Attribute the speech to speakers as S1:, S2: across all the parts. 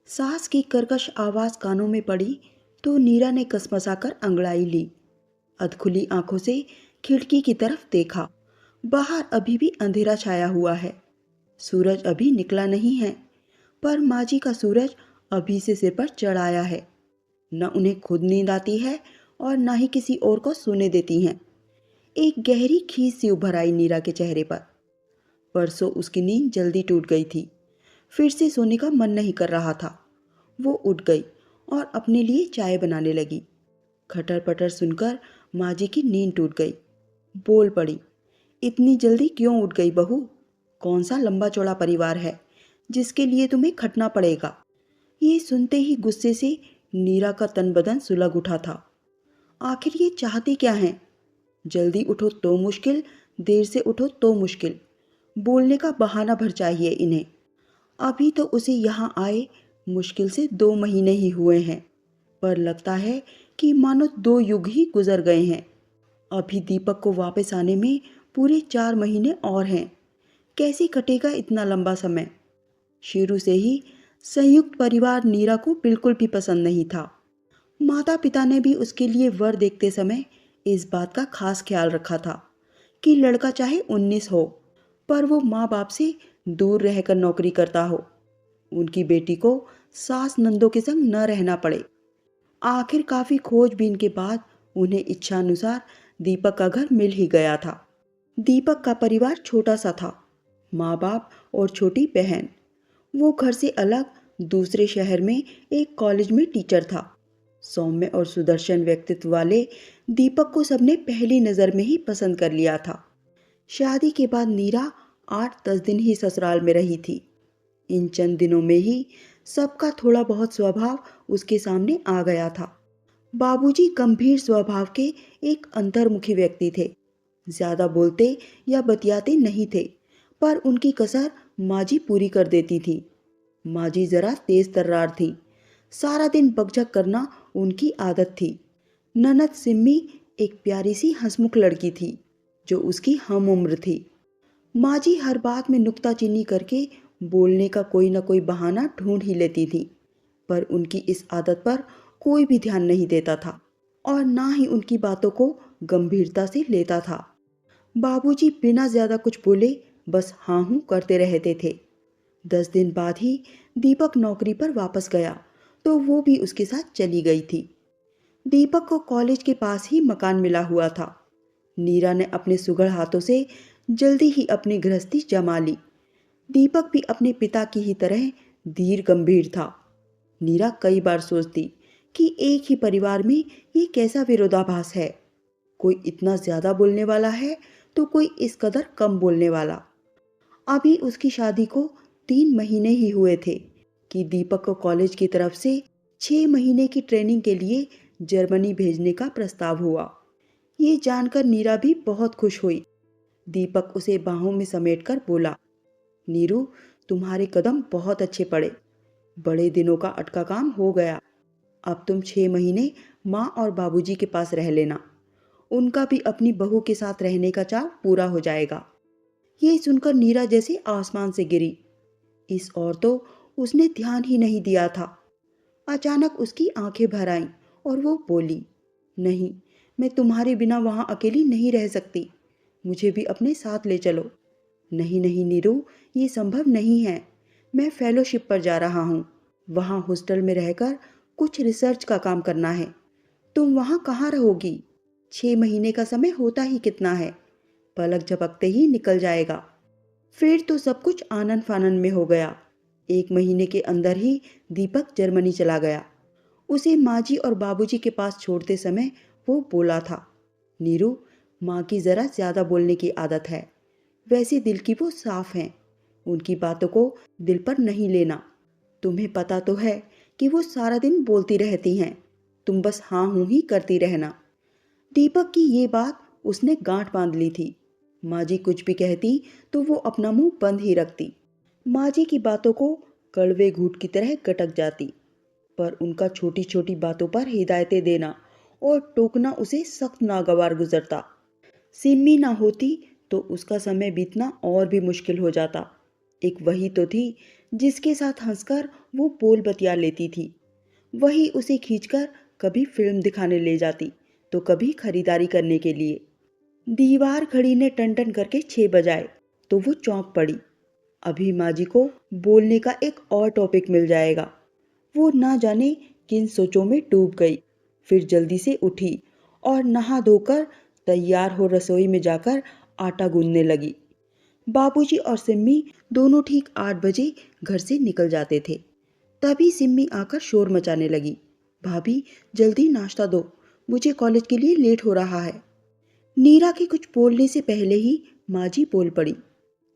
S1: सास की कर्कश आवाज कानों में पड़ी तो नीरा ने कसमसाकर अंगड़ाई ली। अधखुली आंखों से खिड़की की तरफ देखा। बाहर अभी भी अंधेरा छाया हुआ है। सूरज अभी निकला नहीं है, पर माँ जी का सूरज अभी से सिर पर चढ़ आया है। न उन्हें खुद नींद आती है और न ही किसी और को सोने देती हैं। एक गहरी खींच सी उभर आई नीरा के चेहरे पर। परसों उसकी नींद जल्दी टूट गई थी। फिर से सोने का मन नहीं कर रहा था। वो उठ गई और अपने लिए चाय बनाने लगी। खटर पटर सुनकर माँ जी की नींद टूट गई। बोल पड़ी, इतनी जल्दी क्यों उठ गई बहू? कौन सा लंबा चौड़ा परिवार है जिसके लिए तुम्हें खटना पड़ेगा? ये सुनते ही गुस्से से नीरा का तन बदन सुलग उठा था। आखिर ये चाहते क्या हैं? जल्दी उठो तो मुश्किल, देर से उठो तो मुश्किल। बोलने का बहाना भर चाहिए इन्हें। अभी तो उसे यहाँ आए मुश्किल से 2 महीने ही हुए हैं, पर लगता है कि मानो 2 युग ही गुजर गए हैं। अभी दीपक को वापस आने में पूरे 4 महीने और हैं। कैसे कटेगा इतना लंबा समय? शुरू से ही संयुक्त परिवार नीरा को बिल्कुल भी पसंद नहीं था। माता पिता ने भी उसके लिए वर देखते समय इस बात का खास ख्याल रखा था कि लड़का चाहे 19 हो, पर वो माँ बाप से दूर रहकर नौकरी करता हो। उनकी बेटी को सास नंदों के संग न रहना पड़े। आखिर काफी खोजबीन के बाद उन्हें इच्छानुसार दीपक का घर मिल ही गया था। दीपक का परिवार छोटा सा था। माँ बाप और छोटी बहन। वो घर से अलग दूसरे शहर में एक कॉलेज में टीचर था। सौम्य और सुदर्शन व्यक्तित्व वाले दीपक को सबने पहली नज़र में ही पसंद कर लिया था। शादी के बाद नीरा 8-10 दिन ही ससुराल में रही थी। इन चंद दिनों में ही सबका थोड़ा बहुत स्वभाव उसके सामने आ गया था। बाबूजी गंभीर स्वभाव के एक अंतर्मुखी व्यक्ति थे। ज्यादा बोलते या बतियाते नहीं थे, पर उनकी कसर माँ जी पूरी कर देती थी। माँ जी जरा तेज तर्रार थी। सारा दिन बकझक करना उनकी आदत थी। ननद सिम्मी एक प्यारी सी हंसमुख लड़की थी जो उसकी हम उम्र थी। माँ जी हर बात में नुक्ताचीनी करके बोलने का कोई न कोई बहाना ढूंढ ही लेती थी, पर उनकी इस आदत पर कोई भी ध्यान नहीं देता था और ना ही उनकी बातों को गंभीरता से लेता था। बाबूजी बिना ज्यादा कुछ बोले बस हाँ हूँ करते रहते थे। 10 दिन बाद ही दीपक नौकरी पर वापस गया तो वो भी उसके साथ चली गई थी। दीपक को कॉलेज के पास ही मकान मिला हुआ था। नीरा ने अपने सुघड़ हाथों से जल्दी ही अपनी गृहस्थी जमा ली। दीपक भी अपने पिता की ही तरह धीर गंभीर था। नीरा कई बार सोचती कि एक ही परिवार में ये कैसा विरोधाभास है। कोई इतना ज्यादा बोलने वाला है तो कोई इस कदर कम बोलने वाला। अभी उसकी शादी को 3 महीने ही हुए थे कि दीपक को कॉलेज की तरफ से 6 महीने की ट्रेनिंग के लिए जर्मनी भेजने का प्रस्ताव हुआ। ये जानकर नीरा भी बहुत खुश हुई। दीपक उसे बाहों में समेटकर बोला, नीरू, तुम्हारे कदम बहुत अच्छे पड़े। बड़े दिनों का अटका काम हो गया। अब तुम 6 महीने माँ और बाबूजी के पास रह लेना। उनका भी अपनी बहू के साथ रहने का चाव पूरा हो जाएगा। ये सुनकर नीरा जैसे आसमान से गिरी। इस ओर तो उसने ध्यान ही नहीं दिया था। अचानक उसकी आंखें भर आईं और वो बोली, नहीं, मैं तुम्हारे बिना वहां अकेली नहीं रह सकती। मुझे भी अपने साथ ले चलो। नहीं नहीं नीरू, ये संभव नहीं है। मैं फेलोशिप पर जा रहा हूँ। वहाँ हॉस्टल में रहकर कुछ रिसर्च का काम करना है। तुम वहाँ कहाँ रहोगी? 6 महीने का समय होता ही कितना है, पलक झपकते ही निकल जाएगा। फिर तो सब कुछ आनन फानन में हो गया। 1 महीने के अंदर ही दीपक जर्मनी चला गया। उसे माँ जी और बाबूजी के पास छोड़ते समय वो बोला था, नीरू, माँ की ज़रा ज़्यादा बोलने की आदत है। वैसे दिल की वो साफ हैं। उनकी बातों को दिल पर नहीं लेना। तुम्हें पता तो है कि वो सारा दिन बोलती रहती हैं। तुम बस हाँ हूँ ही करती रहना। दीपक की ये बात उसने गांठ बांध ली थी। माँ जी कुछ भी कहती तो वो अपना मुंह बंद ही रखती। माँ जी की बातों को कड़वे घूंट की तरह गटक जाती, पर उनका छोटी छोटी बातों पर हिदायतें देना और टोकना उसे सख्त नागवार गुजरता। सिम्मी ना होती तो उसका समय बीतना और भी मुश्किल हो जाता। एक वही तो थी जिसके साथ हंसकर वो बोल बतिया लेती थी। वही उसे खींचकर कभी फिल्म दिखाने ले जाती तो कभी खरीदारी करने के लिए। दीवार घड़ी ने टन टन करके 6 बजाए तो वो चौंक पड़ी। अभी माँ जी को बोलने का एक और टॉपिक मिल जाएगा। वो ना जाने किन सोचों में डूब गई। फिर जल्दी से उठी और नहा धोकर तैयार हो रसोई में जाकर आटा गूंदने लगी। बाबूजी और सिम्मी दोनों ठीक 8 बजे घर से निकल जाते थे। तभी सिम्मी आकर शोर मचाने लगी, भाभी जल्दी नाश्ता दो, मुझे कॉलेज के लिए लेट हो रहा है। नीरा के कुछ बोलने से पहले ही माँ जी बोल पड़ी,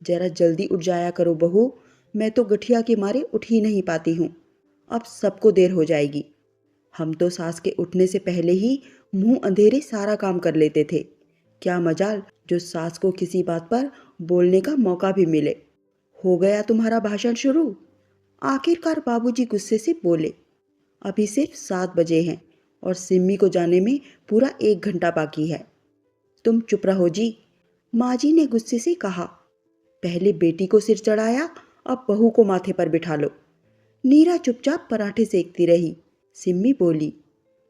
S1: जरा जल्दी उठ जाया करो बहू, मैं तो गठिया के मारे उठ ही नहीं पाती हूँ। अब सबको देर हो जाएगी। हम तो सास के उठने से पहले ही मुंह अंधेरे सारा काम कर लेते थे। क्या मजाल जो सास को किसी बात पर बोलने का मौका भी मिले। हो गया तुम्हारा भाषण शुरू। आखिरकार बाबूजी गुस्से से बोले, अभी सिर्फ 7 बजे हैं और सिम्मी को जाने में पूरा 1 घंटा बाकी है। तुम चुप रहो जी, माँ जी ने गुस्से से कहा। पहले बेटी को सिर चढ़ाया, अब बहू को माथे पर बिठा लो। नीरा चुपचाप पराठे सेकती रही। सिम्मी बोली,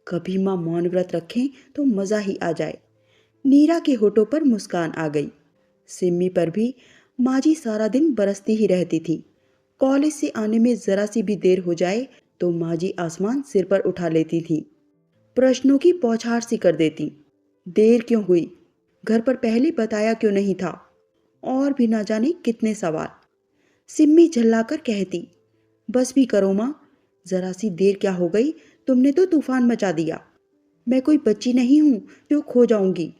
S1: कभी माँ मौन व्रत रखें तो मज़ा ही आ जाए। नीरा के होठों पर मुस्कान आ गई। सिम्मी पर भी माँ जी सारा दिन बरसती ही रहती थी। कॉलेज से आने में ज़रा सी भी देर हो जाए तो माँ जी आसमान सिर पर उठा लेती थी। प्रश्नों की बौछार सी कर देती। देर क्यों हुई, घर पर पहले बताया क्यों नहीं था, और भी ना जाने कितने सवाल। सिम्मी झल्लाकर कहती, बस भी करो माँ, ज़रा सी देर क्या हो गई, तुमने तो तूफान मचा दिया। मैं कोई बच्ची नहीं हूँ जो खो जाऊंगी।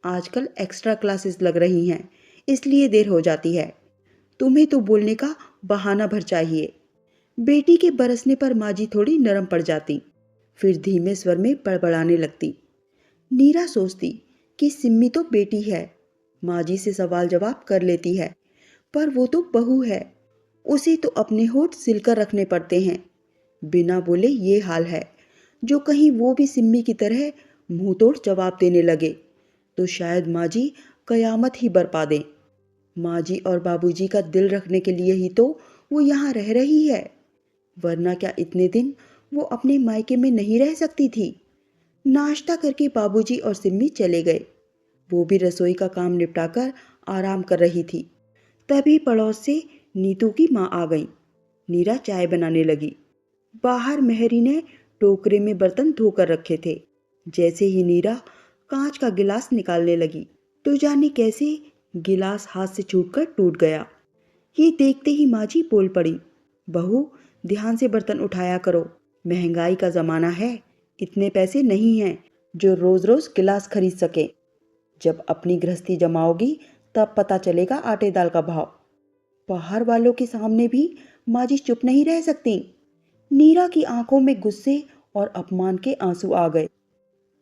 S1: आजकल एक्स्ट्रा क्लासेस लग रही हैं, इसलिए देर हो जाती है। तुम्हें तो बोलने का बहाना भर चाहिए। बेटी के बरसने पर माँ जी थोड़ी नरम पड़ जाती, फिर धीमे स्वर में बड़बड़ाने लगती। नीरा सोचती कि सिम्मी तो बेटी है, माँ जी से सवाल जवाब कर लेती है, पर वो तो बहू है, उसे तो अपने होठ सिलकर रखने पड़ते हैं। बिना बोले ये हाल है, जो कहीं वो भी सिम्मी की तरह मुंह तोड़ जवाब देने लगे तो शायद माँ जी कयामत ही बरपा दें। माँ जी और बाबूजी का दिल रखने के लिए ही तो वो यहाँ रह रही है, वरना क्या इतने दिन वो अपने मायके में नहीं रह सकती थी। नाश्ता करके बाबूजी और सिम्मी चले गए। वो भी रसोई का काम निपटाकर आराम कर रही थी। तभी पड़ोस से नीतू की माँ आ गई। नीरा चाय बनाने लगी। बाहर मेहरी ने टोकरे में बर्तन धोकर रखे थे। जैसे ही नीरा कांच का गिलास निकालने लगी तो जाने कैसे गिलास हाथ से छूटकर टूट गया। ये देखते ही माँ जी बोल पड़ी, बहू ध्यान से बर्तन उठाया करो, महंगाई का ज़माना है, इतने पैसे नहीं हैं जो रोज़ रोज़ गिलास खरीद सके। जब अपनी गृहस्थी जमाओगी तब पता चलेगा आटे दाल का भाव। बाहर वालों के सामने भी माँ जी चुप नहीं रह सकती। नीरा की आंखों में गुस्से और अपमान के आंसू आ गए।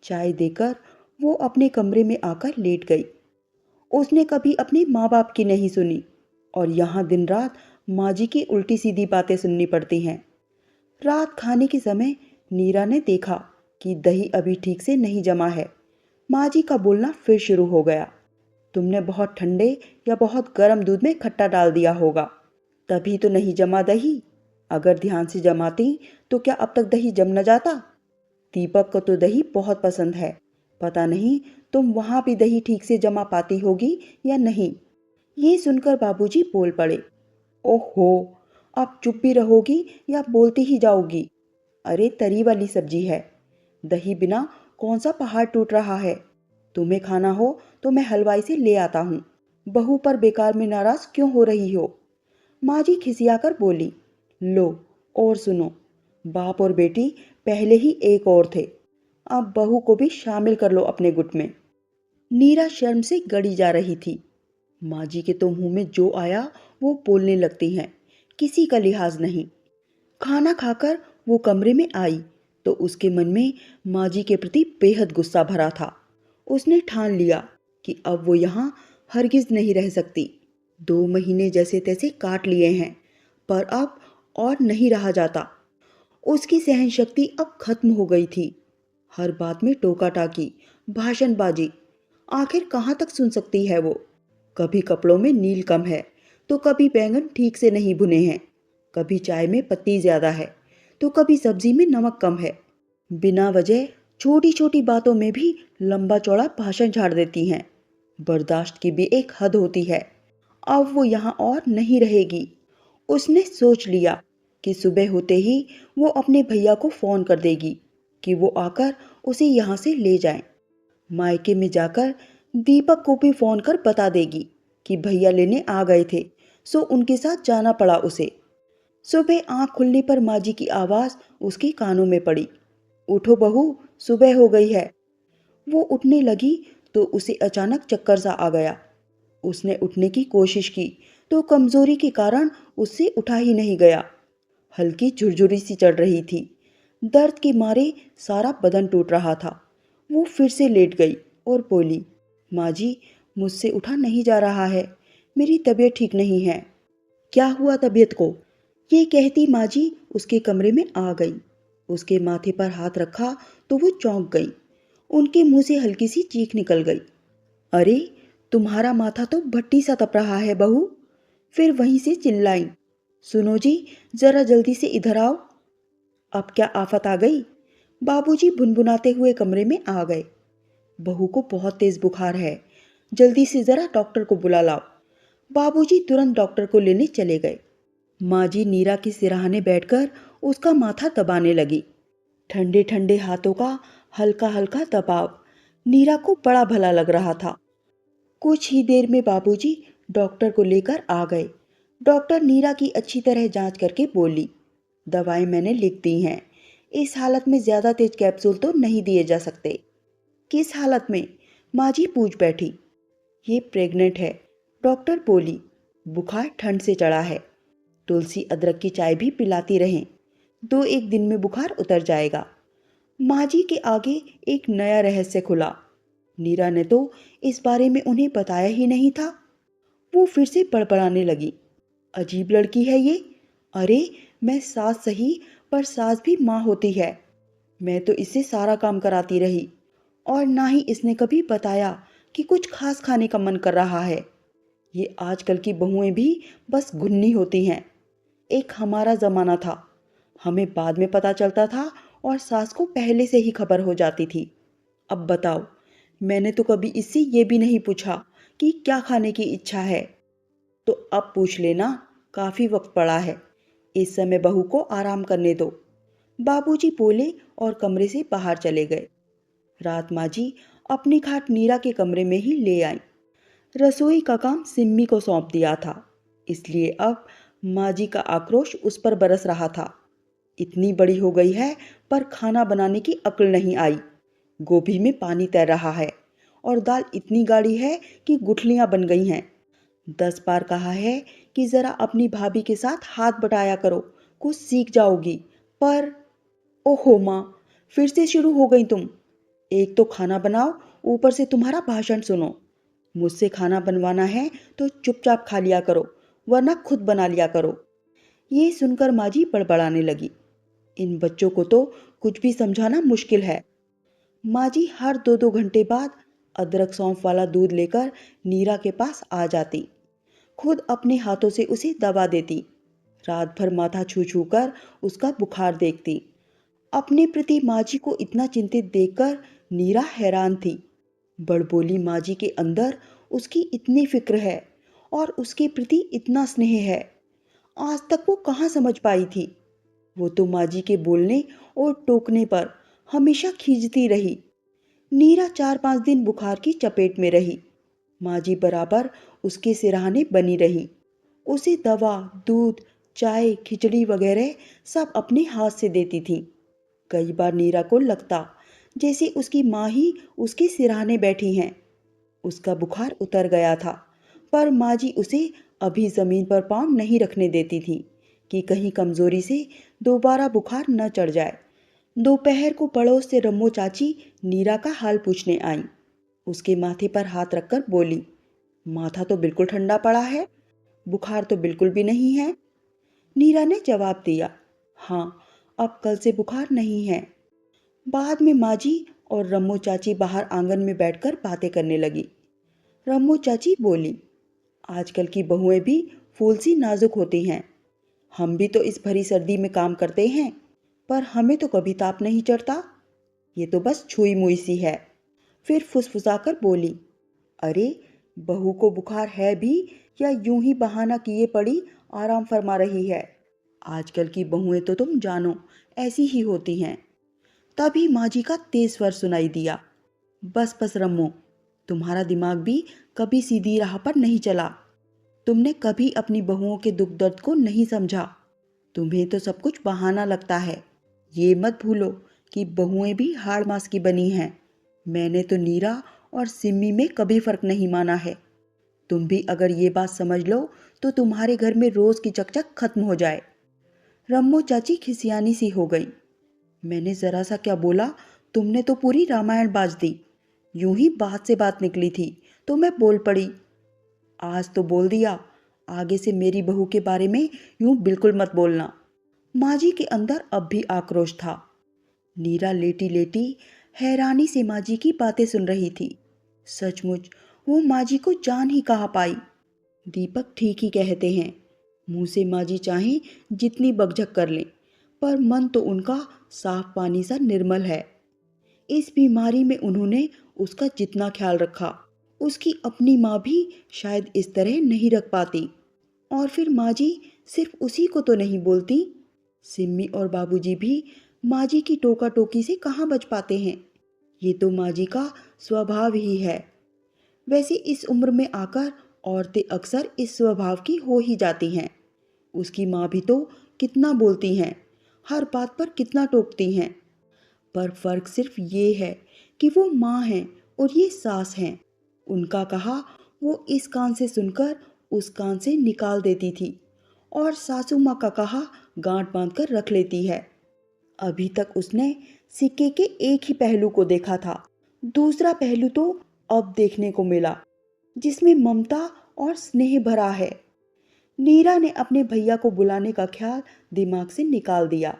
S1: चाय देकर वो अपने कमरे में आकर लेट गई। उसने कभी अपने माँ बाप की नहीं सुनी और यहाँ दिन रात माँ जी की उल्टी सीधी बातें सुननी पड़ती हैं। रात खाने के समय नीरा ने देखा कि दही अभी ठीक से नहीं जमा है। माँ जी का बोलना फिर शुरू हो गया, तुमने बहुत ठंडे या बहुत गर्म दूध में खट्टा डाल दिया होगा, तभी तो नहीं जमा दही। अगर ध्यान से जमाती तो क्या अब तक दही जम न जाता। दीपक को तो दही बहुत पसंद है, पता नहीं तुम वहाँ भी दही ठीक से जमा पाती होगी या नहीं। ये सुनकर बाबूजी बोल पड़े, ओहो, अब चुप भी रहोगी या बोलती ही जाओगी। अरे तरी वाली सब्जी है, दही बिना कौन सा पहाड़ टूट रहा है। तुम्हें खाना हो तो मैं हलवाई से ले आता हूँ, बहू पर बेकार में नाराज क्यों हो रही हो। माँ जी खिसियाकर बोली, लो और सुनो, बाप और बेटी पहले ही एक और थे, अब बहू को भी शामिल कर लो अपने गुट में। नीरा शर्म से गड़ी जा रही थी। माँ जी के तो मुंह में जो आया वो बोलने लगती हैं, किसी का लिहाज नहीं। खाना खाकर वो कमरे में आई तो उसके मन में माँ जी के प्रति बेहद गुस्सा भरा था। उसने ठान लिया कि अब वो यहाँ हरगिज नहीं रह सकती। 2 महीने जैसे तैसे काट लिए हैं, पर अब और नहीं रहा जाता। उसकी सहन शक्ति अब खत्म हो गई थी। हर बात में टोका टाकी, भाषणबाजी, आखिर कहाँ तक सुन सकती है वो। कभी कपड़ों में नील कम है तो कभी बैंगन ठीक से नहीं भुने हैं, कभी चाय में पत्ती ज़्यादा है तो कभी सब्जी में नमक कम है। बिना वजह छोटी छोटी बातों में भी लंबा चौड़ा भाषण झाड़ देती हैं। बर्दाश्त की भी एक हद होती है। अब वो यहाँ और नहीं रहेगी। उसने सोच लिया कि सुबह होते ही वो अपने भैया को फ़ोन कर देगी कि वो आकर उसे यहाँ से ले जाएं। मायके में जाकर दीपक को भी फ़ोन कर बता देगी कि भैया लेने आ गए थे, सो उनके साथ जाना पड़ा उसे। सुबह आँख खुलने पर माँ जी की आवाज़ उसके कानों में पड़ी, उठो बहू, सुबह हो गई है। वो उठने लगी तो उसे अचानक चक्कर सा आ गया। उसने उठने की कोशिश की तो कमजोरी के कारण उससे उठा ही नहीं गया। हल्की झुरझुरी सी चढ़ रही थी। दर्द के मारे सारा बदन टूट रहा था। वो फिर से लेट गई और बोली, माँ जी, मुझसे उठा नहीं जा रहा है, मेरी तबीयत ठीक नहीं है। क्या हुआ तबीयत को? ये कहती माँ जी उसके कमरे में आ गई। उसके माथे पर हाथ रखा तो वो चौंक गई। उनके मुंह से हल्की सी चीख निकल गई। अरे, तुम्हारा माथा तो भट्टी सा तप रहा है बहू। फिर वहीं से चिल्लाई, सुनो जी, जरा जल्दी से इधर आओ। अब क्या आफत आ गई? बाबूजी भुनभुनाते हुए कमरे में आ गए। बहू को बहुत तेज बुखार है, जल्दी से जरा डॉक्टर को बुला लाओ। बाबूजी तुरंत डॉक्टर को लेने चले गए। माँ जी नीरा के सिरहाने बैठकर उसका माथा दबाने लगी। ठंडे ठंडे हाथों का हल्का हल्का दबाव नीरा को बड़ा भला लग रहा था। कुछ ही देर में बाबूजी डॉक्टर को लेकर आ गए। डॉक्टर नीरा की अच्छी तरह जांच करके बोली, दवाएं मैंने लिख दी हैं। इस हालत में ज़्यादा तेज कैप्सूल तो नहीं दिए जा सकते। किस हालत में? माँ जी पूछ बैठी। ये प्रेग्नेंट है, डॉक्टर बोली। बुखार ठंड से चढ़ा है। तुलसी अदरक की चाय भी पिलाती रहें, 2-1 दिन में बुखार उतर जाएगा। माँ जी के आगे एक नया रहस्य खुला। नीरा ने तो इस बारे में उन्हें बताया ही नहीं था। वो फिर से बड़बड़ाने लगी, अजीब लड़की है ये। अरे, मैं सास सही पर सास भी माँ होती है। मैं तो इससे सारा काम कराती रही और ना ही इसने कभी बताया कि कुछ खास खाने का मन कर रहा है। ये आजकल की बहुएं भी बस घुन्नी होती हैं। एक हमारा ज़माना था, हमें बाद में पता चलता था और सास को पहले से ही खबर हो जाती थी। अब बताओ, मैंने तो कभी इससे ये भी नहीं पूछा कि क्या खाने की इच्छा है। तो अब पूछ लेना, काफ़ी वक्त पड़ा है। इस समय बहू को आराम करने दो। बाबूजी बोले और कमरे से बाहर चले गए। रात माँ जी अपनी खाट नीरा के कमरे में ही ले आई। रसोई का काम सिम्मी को सौंप दिया था, इसलिए अब माँ जी का आक्रोश उस पर बरस रहा था। इतनी बड़ी हो गई है पर खाना बनाने की अक्ल नहीं आई। गोभी में पानी तैर रहा है और दाल इतनी गाढ़ी है कि गुठलियां बन गई हैं। 10 बार कहा है कि ज़रा अपनी भाभी के साथ हाथ बटाया करो, कुछ सीख जाओगी। पर ओहो माँ, फिर से शुरू हो गई तुम। एक तो खाना बनाओ, ऊपर से तुम्हारा भाषण सुनो। मुझसे खाना बनवाना है तो चुपचाप खा लिया करो, वरना खुद बना लिया करो। ये सुनकर माँ जी बड़बड़ाने लगी। इन बच्चों को तो कुछ भी समझाना मुश्किल है। माँ जी हर 2-2 घंटे बाद अदरक सौंफ वाला दूध लेकर नीरा के पास आ जाती। खुद अपने हाथों से उसे दवा देती। रात भर माथा छू छू कर उसका बुखार देखती। अपने प्रति माँ जी को इतना चिंतित देखकर नीरा हैरान थी। बड़बोली माँ जी के अंदर उसकी इतनी फिक्र है और उसके प्रति इतना स्नेह है। आज तक वो कहाँ समझ पाई थी। वो तो माँ जी के बोलने और टोकने पर हमेशा खींचती रही। नीरा 4-5 दिन बुखार की चपेट में रही। माँ जी बराबर उसके सिरहाने बनी रही। उसे दवा, दूध, चाय, खिचड़ी वगैरह सब अपने हाथ से देती थी। कई बार नीरा को लगता जैसे उसकी माँ ही उसके सिरहाने बैठी हैं। उसका बुखार उतर गया था, पर माँ जी उसे अभी ज़मीन पर पाँव नहीं रखने देती थी कि कहीं कमज़ोरी से दोबारा बुखार न चढ़ जाए। दोपहर को पड़ोस से रम्मो चाची नीरा का हाल पूछने आई। उसके माथे पर हाथ रखकर बोली, माथा तो बिल्कुल ठंडा पड़ा है, बुखार तो बिल्कुल भी नहीं है। नीरा ने जवाब दिया, हाँ, अब कल से बुखार नहीं है। बाद में माँ जी और रम्मो चाची बाहर आंगन में बैठकर बातें करने लगी। रम्मो चाची बोली, आजकल की बहुएं भी फूल सी नाजुक होती हैं। हम भी तो इस भरी सर्दी में काम करते हैं, पर हमें तो कभी ताप नहीं चढ़ता। ये तो बस छुई मुई सी है। फिर फुसफुसाकर बोली, अरे बहू को बुखार है भी या यूं ही बहाना किए पड़ी आराम फरमा रही है। आजकल की बहुएं तो तुम जानो ऐसी ही होती हैं। तभी माँ जी का तेज स्वर सुनाई दिया, बस बस रम्मो, तुम्हारा दिमाग भी कभी सीधी राह पर नहीं चला। तुमने कभी अपनी बहुओं के दुख दर्द को नहीं समझा। तुम्हें तो सब कुछ बहाना लगता है। ये मत भूलो कि बहुएं भी हाड़ मांस की बनी हैं। मैंने तो नीरा और सिम्मी में कभी फर्क नहीं माना है। तुम भी अगर ये बात समझ लो तो तुम्हारे घर में रोज की चकचक खत्म हो जाए। रम्मो चाची खिसियानी सी हो गई। मैंने जरा सा क्या बोला, तुमने तो पूरी रामायण बाज दी। यूं ही बात से बात निकली थी तो मैं बोल पड़ी। आज तो बोल दिया, आगे से मेरी बहू के बारे में यूं बिल्कुल मत बोलना। माँ जी के अंदर अब भी आक्रोश था। नीरा लेटी लेटी हैरानी से माँ जी की बातें सुन रही थी। सचमुच वो माँ जी को जान ही कहाँ पाई। दीपक ठीक ही कहते हैं, मुंह से माँ जी चाहें जितनी बकझक कर लें, पर मन तो उनका साफ पानी सा निर्मल है। इस बीमारी में उन्होंने उसका जितना ख्याल रखा, उसकी अपनी माँ भी शायद इस तरह नहीं रख पाती। और फिर माँ जी सिर्फ उसी को तो नहीं बोलती, सिम्मी और बाबूजी भी माँ जी की टोका टोकी से कहाँ बच पाते हैं। ये तो माँ जी का स्वभाव ही है। वैसे इस उम्र में आकर औरतें अक्सर इस स्वभाव की हो ही जाती हैं। उसकी माँ भी तो कितना बोलती हैं, हर बात पर कितना टोकती हैं, पर फर्क सिर्फ ये है कि वो माँ हैं और ये सास हैं। उनका कहा वो इस कान से सुनकर उस कान से निकाल देती थी और सासू माँ का कहा गांठ बांध कर रख लेती है। अभी तक उसने सिक्के के एक ही पहलू को देखा था, दूसरा पहलू तो अब देखने को मिला, जिसमें ममता और स्नेह भरा है। नीरा ने अपने भैया को बुलाने का ख्याल दिमाग से निकाल दिया।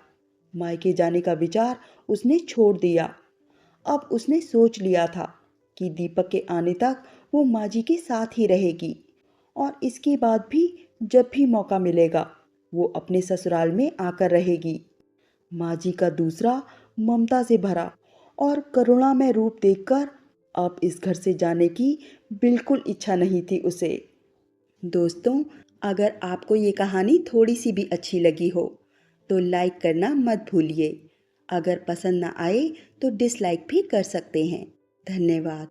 S1: मायके जाने का विचार उसने छोड़ दिया। अब उसने सोच लिया था कि दीपक के आने तक वो माँ जी के साथ ही रहेगी और इसके बाद भी जब भी मौका मिलेगा वो अपने ससुराल में आकर रहेगी। माँ जी का दूसरा ममता से भरा और करुणामय रूप देखकर अब इस घर से जाने की बिल्कुल इच्छा नहीं थी उसे। दोस्तों, अगर आपको ये कहानी थोड़ी सी भी अच्छी लगी हो तो लाइक करना मत भूलिए। अगर पसंद ना आए तो डिसलाइक भी कर सकते हैं। धन्यवाद।